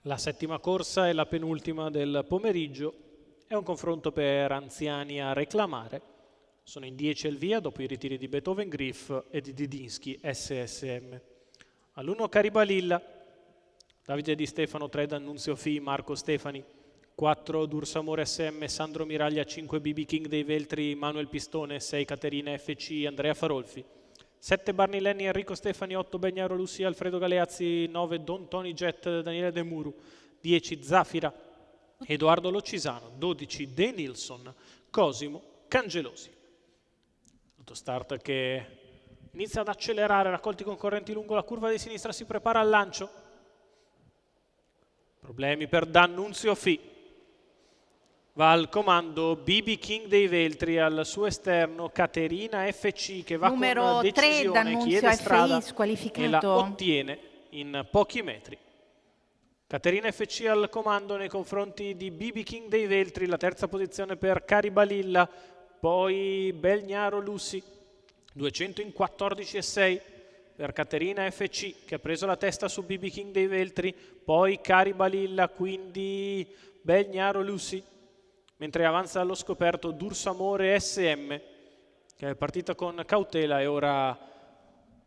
La settima corsa è la penultima del pomeriggio, è un confronto per anziani a reclamare. Sono in 10 al via dopo i ritiri di Beethoven Griff e di Didinsky SSM. All'1 Caribalilla, Davide Di Stefano, 3 D'Annunzio Fi, Marco Stefani, 4 Dursamore SM, Sandro Miraglia, 5 BB King dei Veltri, Manuel Pistone, 6 Caterina FC, Andrea Farolfi, 7 Barney Lenni, Enrico Stefani, 8 Begnaro Lussi, Alfredo Galeazzi, 9 Don Tony Jet, Daniele De Muru, 10 Zafira, Edoardo Locisano, 12 De Nilsson, Cosimo Cangelosi. Autostart che inizia ad accelerare, raccolti concorrenti lungo la curva di sinistra, si prepara al lancio. Problemi per D'Annunzio Fi. Va al comando BB King dei Veltri, al suo esterno Caterina FC che va numero con decisione, chiede strada e la ottiene in pochi metri. Caterina FC al comando nei confronti di BB King dei Veltri, la terza posizione per Caribalilla, poi Belgnaro Lussi, 200 in 14,6 per Caterina FC che ha preso la testa su BB King dei Veltri, poi Caribalilla, quindi Belgnaro Lussi, mentre avanza allo scoperto Dursamore SM che è partita con cautela e ora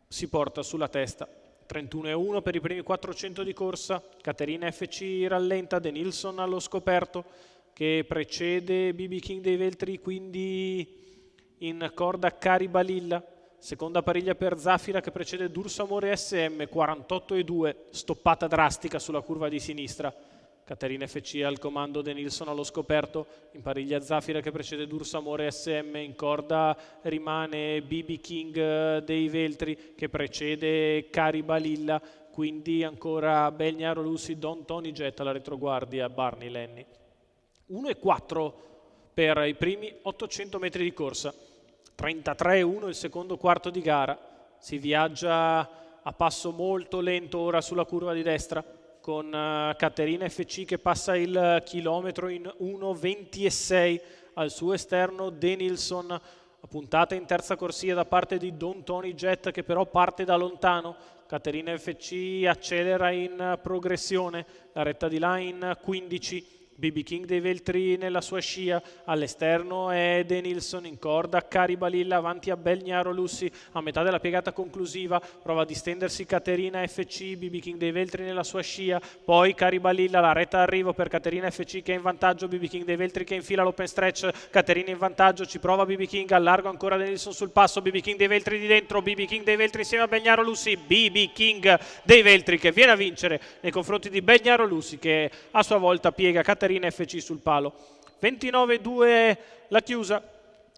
si porta sulla testa. 31,1 per i primi 400 di corsa. Caterina FC rallenta, De Nilsson allo scoperto che precede BB King dei Veltri, quindi in corda Caribalilla. Seconda pariglia per Zafira che precede Dursamore SM, 48,2, stoppata drastica sulla curva di sinistra. Caterina FC al comando, De Nilsson allo scoperto, in pariglia Zafira che precede Dursamore SM, in corda rimane BB King dei Veltri che precede Caribalilla, quindi ancora Belgnaro Lussi, Don Tony Jet alla retroguardia, Barney Lenni. 1,4 per i primi 800 metri di corsa, 33,1 il secondo quarto di gara, si viaggia a passo molto lento ora sulla curva di destra, con Caterina FC che passa il chilometro in 1,26, al suo esterno De Nilsson, puntata in terza corsia da parte di Don Tony Jet che però parte da lontano. Caterina FC accelera in progressione, la retta di là in 15, BB King dei Veltri nella sua scia, all'esterno è De Nilsson, in corda Caribalilla avanti a Belgnaro Lussi, a metà della piegata conclusiva prova a distendersi Caterina FC, BB King dei Veltri nella sua scia, poi Caribalilla, la retta arrivo per Caterina FC che è in vantaggio, BB King dei Veltri che infila l'open stretch, Caterina in vantaggio, ci prova BB King, a largo ancora De Nilsson sul passo, BB King dei Veltri di dentro, BB King dei Veltri insieme a Belgnaro Lussi, BB King dei Veltri che viene a vincere nei confronti di Belgnaro Lussi che a sua volta piega Caterina FC sul palo. 29,2 la chiusa,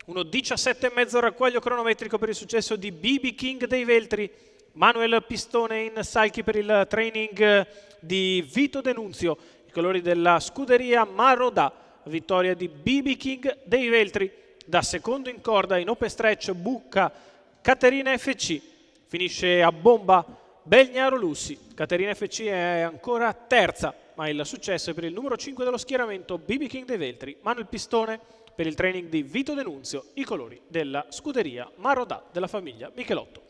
1,17,5 raccoglio cronometrico per il successo di BB King dei Veltri. Manuel Pistone in salchi per il training di Vito Denunzio, i colori della scuderia Marodà, vittoria di BB King dei Veltri. Da secondo in corda in open stretch bucca Caterina FC, finisce a bomba Belgnaro Lussi. Caterina FC è ancora terza, ma il successo è per il numero 5 dello schieramento BB King dei Veltri, Manuel Pistone per il training di Vito Denunzio, i colori della scuderia Marodà della famiglia Michelotto.